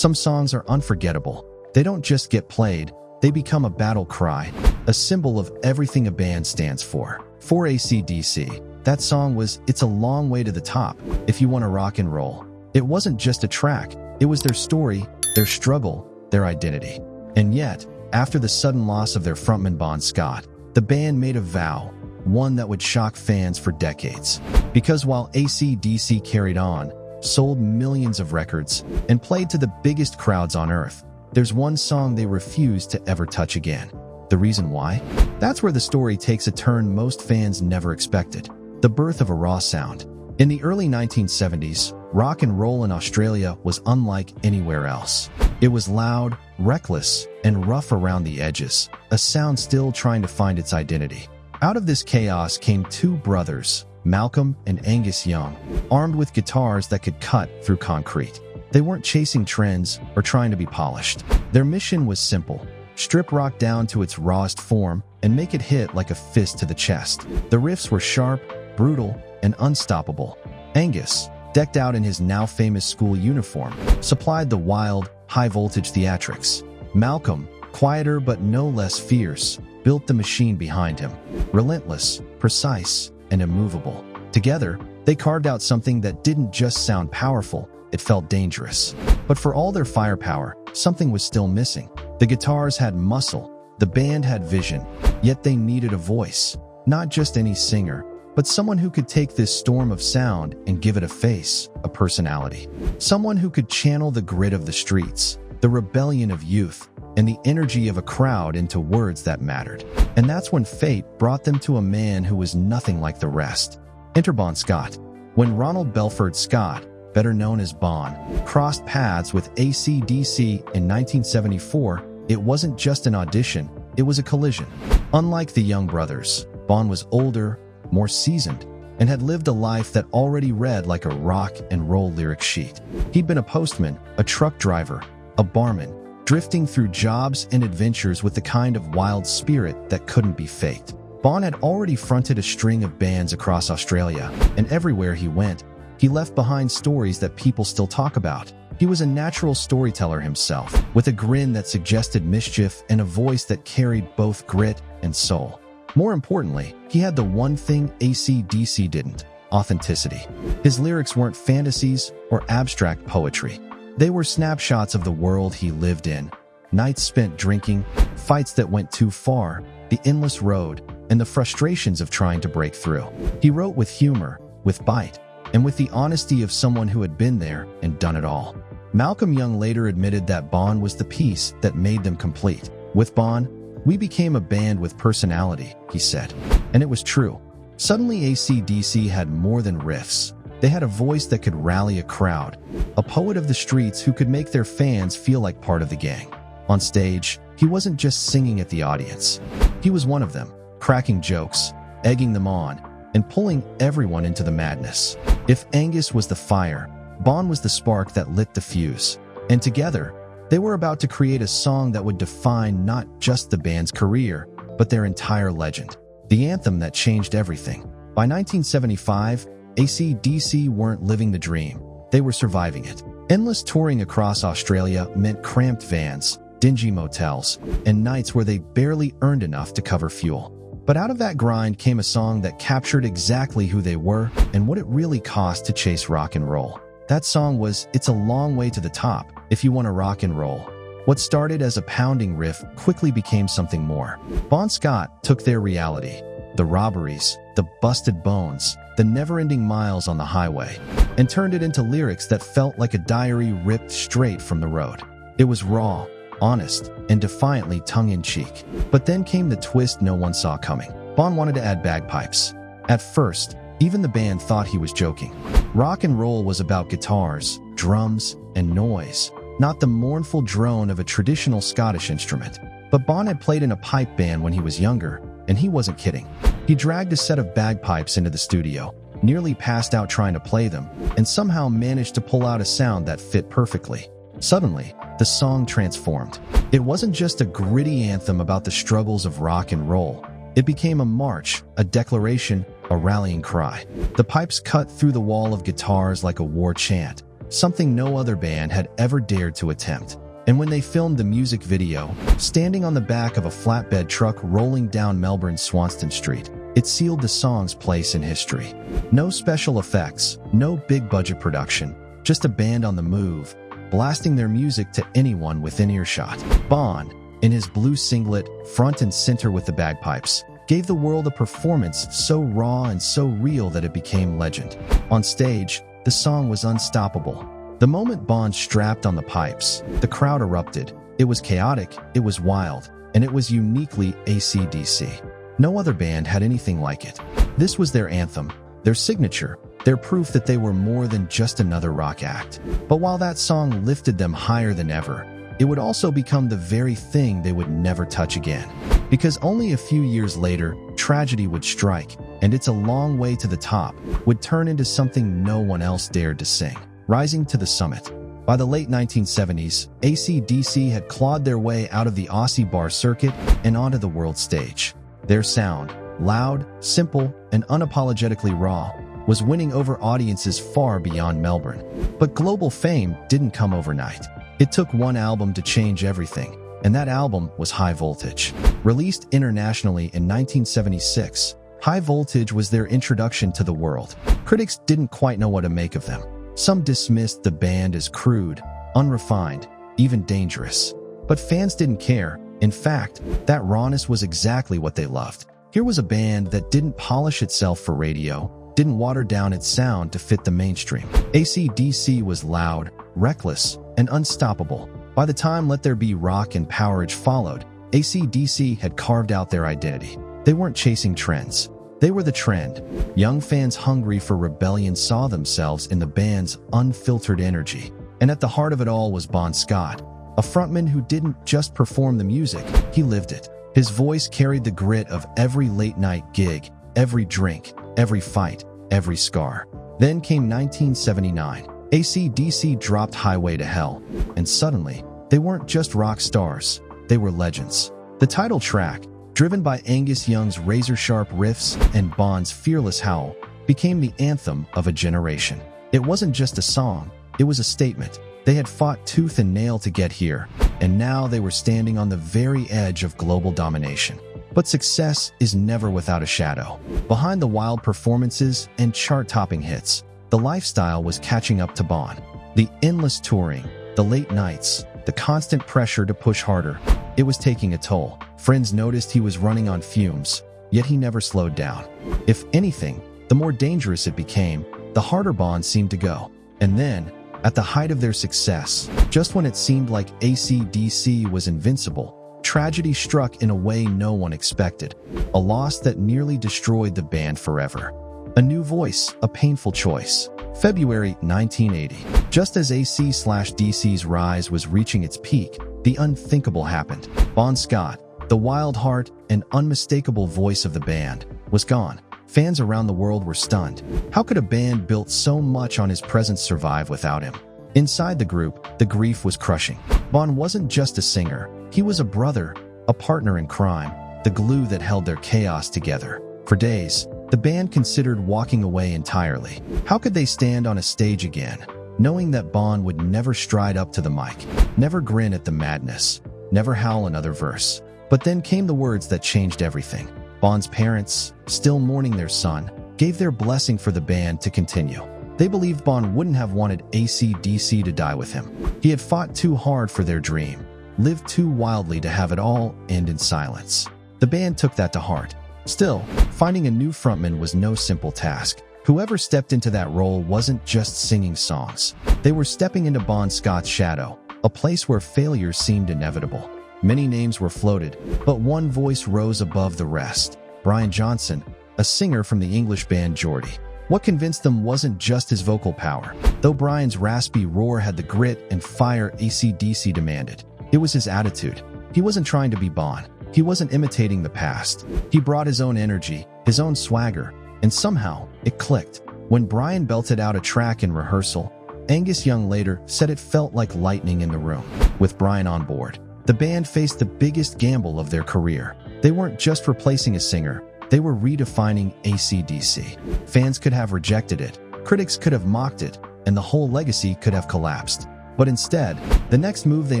Some songs are unforgettable. They don't just get played, they become a battle cry, a symbol of everything a band stands for. For ACDC, that song was It's a Long Way to the Top, If You Want to Rock and Roll. It wasn't just a track, it was their story, their struggle, their identity. And yet, after the sudden loss of their frontman Bon Scott, the band made a vow, one that would shock fans for decades. Because while ACDC carried on, sold millions of records, and played to the biggest crowds on earth, there's one song they refused to ever touch again. The reason why? That's where the story takes a turn most fans never expected. The birth of a raw sound. In the early 1970s, rock and roll in Australia was unlike anywhere else. It was loud, reckless, and rough around the edges, a sound still trying to find its identity. Out of this chaos came two brothers, Malcolm and Angus Young, armed with guitars that could cut through concrete. They weren't chasing trends or trying to be polished. Their mission was simple: strip rock down to its rawest form and make it hit like a fist to the chest. The riffs were sharp, brutal, and unstoppable. Angus, decked out in his now famous school uniform, supplied the wild, high-voltage theatrics. Malcolm, quieter but no less fierce, built the machine behind him. Relentless, precise, and immovable. Together, they carved out something that didn't just sound powerful, it felt dangerous. But for all their firepower, something was still missing. The guitars had muscle, the band had vision, yet they needed a voice. Not just any singer, but someone who could take this storm of sound and give it a face, a personality. Someone who could channel the grit of the streets, the rebellion of youth, and the energy of a crowd into words that mattered. And that's when fate brought them to a man who was nothing like the rest. Enter Bon Scott. When Ronald Belford Scott, better known as Bon, crossed paths with ACDC in 1974, it wasn't just an audition, it was a collision. Unlike the Young brothers, Bon was older, more seasoned, and had lived a life that already read like a rock and roll lyric sheet. He'd been a postman, a truck driver, a barman, drifting through jobs and adventures with the kind of wild spirit that couldn't be faked. Bon had already fronted a string of bands across Australia, and everywhere he went, he left behind stories that people still talk about. He was a natural storyteller himself, with a grin that suggested mischief and a voice that carried both grit and soul. More importantly, he had the one thing ACDC didn't: authenticity. His lyrics weren't fantasies or abstract poetry. They were snapshots of the world he lived in. Nights spent drinking, fights that went too far, the endless road, and the frustrations of trying to break through. He wrote with humor, with bite, and with the honesty of someone who had been there and done it all. Malcolm Young later admitted that Bon was the piece that made them complete. With Bon, we became a band with personality, he said. And it was true. Suddenly ACDC had more than riffs. They had a voice that could rally a crowd, a poet of the streets who could make their fans feel like part of the gang. On stage, he wasn't just singing at the audience. He was one of them, cracking jokes, egging them on, and pulling everyone into the madness. If Angus was the fire, Bon was the spark that lit the fuse. And together, they were about to create a song that would define not just the band's career, but their entire legend. The anthem that changed everything. By 1975, ACDC weren't living the dream. They were surviving it. Endless touring across Australia meant cramped vans, dingy motels, and nights where they barely earned enough to cover fuel. But out of that grind came a song that captured exactly who they were and what it really cost to chase rock and roll. That song was It's a Long Way to the Top, If You Want to Rock and Roll. What started as a pounding riff quickly became something more. Bon Scott took their reality, the robberies, the busted bones, the never-ending miles on the highway, and turned it into lyrics that felt like a diary ripped straight from the road. It was raw, honest, and defiantly tongue-in-cheek. But then came the twist no one saw coming. Bon wanted to add bagpipes. At first, even the band thought he was joking. Rock and roll was about guitars, drums, and noise, not the mournful drone of a traditional Scottish instrument. But Bon had played in a pipe band when he was younger, and he wasn't kidding. He dragged a set of bagpipes into the studio, nearly passed out trying to play them, and somehow managed to pull out a sound that fit perfectly. Suddenly, the song transformed. It wasn't just a gritty anthem about the struggles of rock and roll. It became a march, a declaration, a rallying cry. The pipes cut through the wall of guitars like a war chant, something no other band had ever dared to attempt. And when they filmed the music video, standing on the back of a flatbed truck rolling down Melbourne's Swanston Street, it sealed the song's place in history. No special effects, no big-budget production, just a band on the move, blasting their music to anyone within earshot. Bon, in his blue singlet, front and center with the bagpipes, gave the world a performance so raw and so real that it became legend. On stage, the song was unstoppable. The moment Bon strapped on the pipes, the crowd erupted. It was chaotic, it was wild, and it was uniquely ACDC. No other band had anything like it. This was their anthem, their signature, their proof that they were more than just another rock act. But while that song lifted them higher than ever, it would also become the very thing they would never touch again. Because only a few years later, tragedy would strike, and It's a Long Way to the Top would turn into something no one else dared to sing, rising to the summit. By the late 1970s, ACDC had clawed their way out of the Aussie bar circuit and onto the world stage. Their sound, loud, simple, and unapologetically raw, was winning over audiences far beyond Melbourne. But global fame didn't come overnight. It took one album to change everything, and that album was High Voltage. Released internationally in 1976, High Voltage was their introduction to the world. Critics didn't quite know what to make of them. Some dismissed the band as crude, unrefined, even dangerous. But fans didn't care. In fact, that rawness was exactly what they loved. Here was a band that didn't polish itself for radio, didn't water down its sound to fit the mainstream. ACDC was loud, reckless, and unstoppable. By the time Let There Be Rock and Powerage followed, ACDC had carved out their identity. They weren't chasing trends. They were the trend. Young fans hungry for rebellion saw themselves in the band's unfiltered energy. And at the heart of it all was Bon Scott, a frontman who didn't just perform the music, he lived it. His voice carried the grit of every late-night gig, every drink, every fight, every scar. Then came 1979. ACDC dropped Highway to Hell, and suddenly, they weren't just rock stars, they were legends. The title track, driven by Angus Young's razor-sharp riffs and Bon's fearless howl, became the anthem of a generation. It wasn't just a song, it was a statement. They had fought tooth and nail to get here, and now they were standing on the very edge of global domination. But success is never without a shadow. Behind the wild performances and chart-topping hits, the lifestyle was catching up to Bon. The endless touring, the late nights, the constant pressure to push harder, it was taking a toll. Friends noticed he was running on fumes, yet he never slowed down. If anything, the more dangerous it became, the harder Bon seemed to go. And then, at the height of their success, just when it seemed like ACDC was invincible, tragedy struck in a way no one expected, a loss that nearly destroyed the band forever. A new voice, a painful choice. February 1980. Just as AC/DC's rise was reaching its peak, the unthinkable happened. Bon Scott, the wild heart and unmistakable voice of the band, was gone. Fans around the world were stunned. How could a band built so much on his presence survive without him? Inside the group, the grief was crushing. Bon wasn't just a singer. He was a brother, a partner in crime, the glue that held their chaos together. For days, the band considered walking away entirely. How could they stand on a stage again, knowing that Bon would never stride up to the mic, never grin at the madness, never howl another verse? But then came the words that changed everything. Bon's parents, still mourning their son, gave their blessing for the band to continue. They believed Bon wouldn't have wanted ACDC to die with him. He had fought too hard for their dream, lived too wildly to have it all end in silence. The band took that to heart. Still, finding a new frontman was no simple task. Whoever stepped into that role wasn't just singing songs. They were stepping into Bon Scott's shadow, a place where failure seemed inevitable. Many names were floated, but one voice rose above the rest. Brian Johnson, a singer from the English band Geordie. What convinced them wasn't just his vocal power. Though Brian's raspy roar had the grit and fire ACDC demanded, it was his attitude. He wasn't trying to be Bon. He wasn't imitating the past. He brought his own energy, his own swagger, and somehow it clicked. When Brian belted out a track in rehearsal, Angus Young later said it felt like lightning in the room. With Brian on board, the band faced the biggest gamble of their career. They weren't just replacing a singer, they were redefining ACDC. Fans could have rejected it, critics could have mocked it, and the whole legacy could have collapsed. But instead, the next move they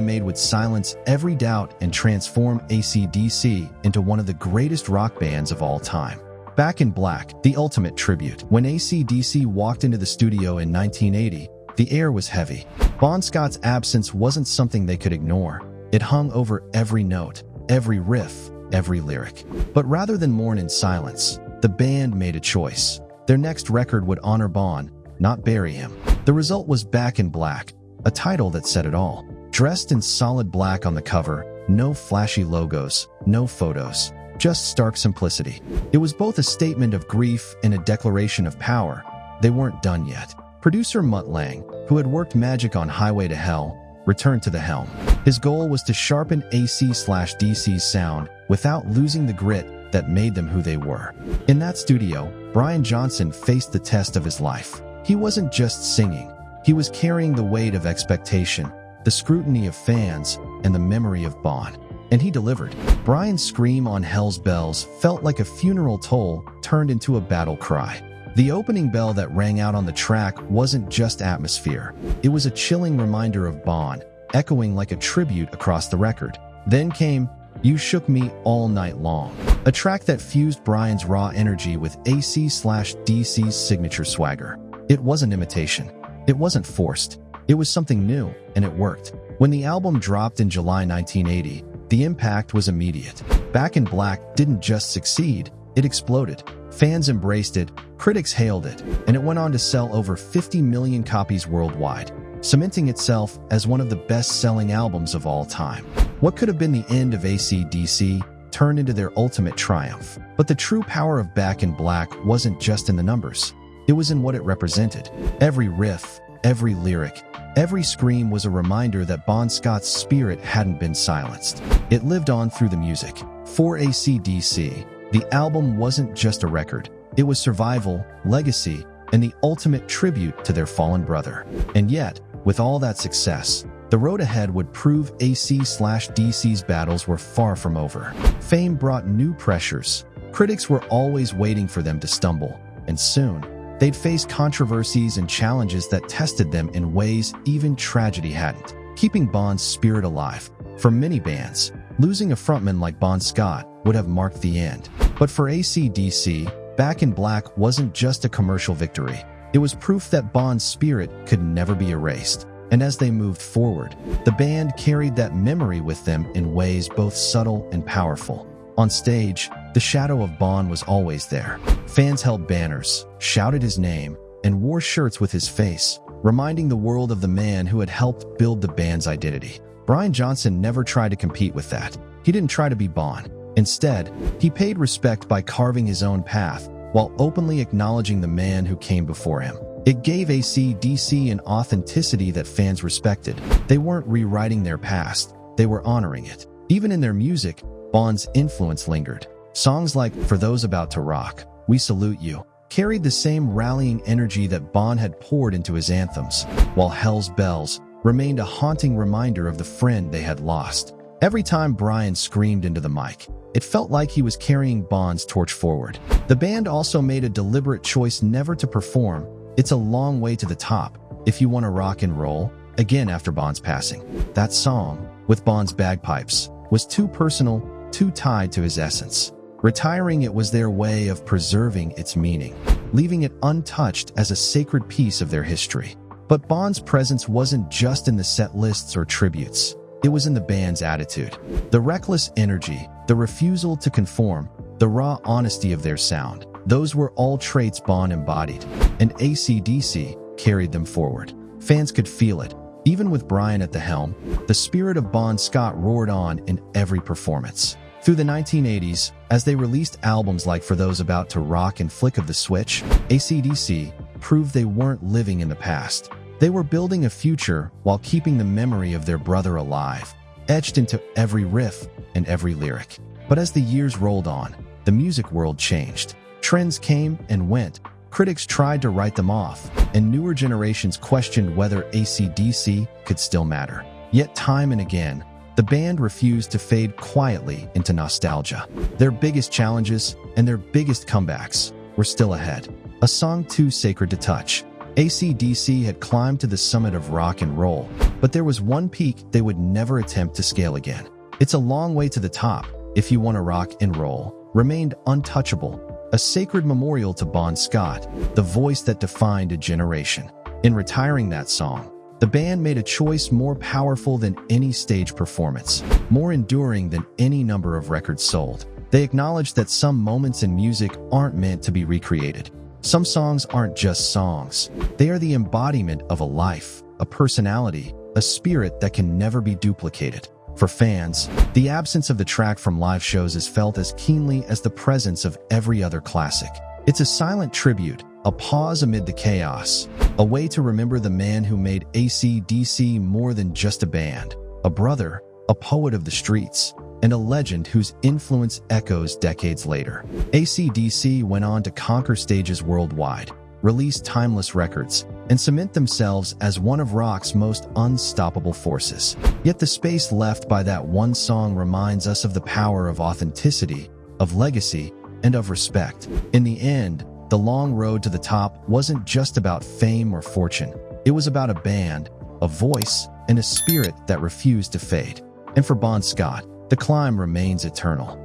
made would silence every doubt and transform ACDC into one of the greatest rock bands of all time. Back in Black, the ultimate tribute. When ACDC walked into the studio in 1980, the air was heavy. Bon Scott's absence wasn't something they could ignore. It hung over every note, every riff, every lyric. But rather than mourn in silence, the band made a choice. Their next record would honor Bon, not bury him. The result was Back in Black, a title that said it all. Dressed in solid black on the cover, no flashy logos, no photos, just stark simplicity. It was both a statement of grief and a declaration of power. They weren't done yet. Producer Mutt Lange, who had worked magic on Highway to Hell, returned to the helm. His goal was to sharpen AC/DC's sound without losing the grit that made them who they were. In that studio, Brian Johnson faced the test of his life. He wasn't just singing. He was carrying the weight of expectation, the scrutiny of fans, and the memory of Bon. And he delivered. Brian's scream on Hell's Bells felt like a funeral toll turned into a battle cry. The opening bell that rang out on the track wasn't just atmosphere. It was a chilling reminder of Bon, echoing like a tribute across the record. Then came You Shook Me All Night Long, a track that fused Brian's raw energy with AC/DC's signature swagger. It wasn't imitation. It wasn't forced. It was something new, and it worked. When the album dropped in July 1980, the impact was immediate. Back in Black didn't just succeed, it exploded. Fans embraced it, critics hailed it, and it went on to sell over 50 million copies worldwide, cementing itself as one of the best-selling albums of all time. What could have been the end of AC/DC turned into their ultimate triumph. But the true power of Back in Black wasn't just in the numbers. It was in what it represented. Every riff, every lyric, every scream was a reminder that Bon Scott's spirit hadn't been silenced. It lived on through the music. For AC/DC, the album wasn't just a record. It was survival, legacy, and the ultimate tribute to their fallen brother. And yet, with all that success, the road ahead would prove AC/DC's battles were far from over. Fame brought new pressures. Critics were always waiting for them to stumble, and soon, they'd face controversies and challenges that tested them in ways even tragedy hadn't, keeping Bon's spirit alive. For many bands, losing a frontman like Bon Scott would have marked the end. But for AC/DC, Back in Black wasn't just a commercial victory. It was proof that Bon's spirit could never be erased. And as they moved forward, the band carried that memory with them in ways both subtle and powerful. On stage, the shadow of Bon was always there. Fans held banners, shouted his name, and wore shirts with his face, reminding the world of the man who had helped build the band's identity. Brian Johnson never tried to compete with that. He didn't try to be Bon. Instead, he paid respect by carving his own path while openly acknowledging the man who came before him. It gave AC/DC an authenticity that fans respected. They weren't rewriting their past, they were honoring it. Even in their music, Bon's influence lingered. Songs like For Those About to Rock, We Salute You, carried the same rallying energy that Bon had poured into his anthems, while Hell's Bells remained a haunting reminder of the friend they had lost. Every time Brian screamed into the mic, it felt like he was carrying Bon's torch forward. The band also made a deliberate choice never to perform. It's a long way to the top, If You Want to Rock and Roll, again after Bon's passing. That song, with Bon's bagpipes, was too personal, too tied to his essence. Retiring it was their way of preserving its meaning, leaving it untouched as a sacred piece of their history. But Bon's presence wasn't just in the set lists or tributes. It was in the band's attitude. The reckless energy, the refusal to conform, the raw honesty of their sound. Those were all traits Bon embodied, and AC/DC carried them forward. Fans could feel it. Even with Brian at the helm, the spirit of Bon Scott roared on in every performance. Through the 1980s, as they released albums like For Those About to Rock and Flick of the Switch, AC/DC proved they weren't living in the past. They were building a future while keeping the memory of their brother alive, etched into every riff and every lyric. But as the years rolled on, the music world changed. Trends came and went. Critics tried to write them off, and newer generations questioned whether AC/DC could still matter. Yet time and again, the band refused to fade quietly into nostalgia. Their biggest challenges and their biggest comebacks were still ahead. A song too sacred to touch, ACDC had climbed to the summit of rock and roll, but there was one peak they would never attempt to scale again. It's a long way to the top, if you want to rock and roll, remained Untouchable, a sacred memorial to Bon Scott, the voice that defined a generation. In retiring that song, the band made a choice more powerful than any stage performance, more enduring than any number of records sold. They acknowledged that some moments in music aren't meant to be recreated. Some songs aren't just songs. They are the embodiment of a life, a personality, a spirit that can never be duplicated. For fans, the absence of the track from live shows is felt as keenly as the presence of every other classic. It's a silent tribute, a pause amid the chaos, a way to remember the man who made AC/DC more than just a band, a brother, a poet of the streets, and a legend whose influence echoes decades later. AC/DC went on to conquer stages worldwide, release timeless records, and cement themselves as one of rock's most unstoppable forces. Yet the space left by that one song reminds us of the power of authenticity, of legacy, and of respect. In the end, the long road to the top wasn't just about fame or fortune. It was about a band, a voice, and a spirit that refused to fade. And for Bon Scott, the climb remains eternal.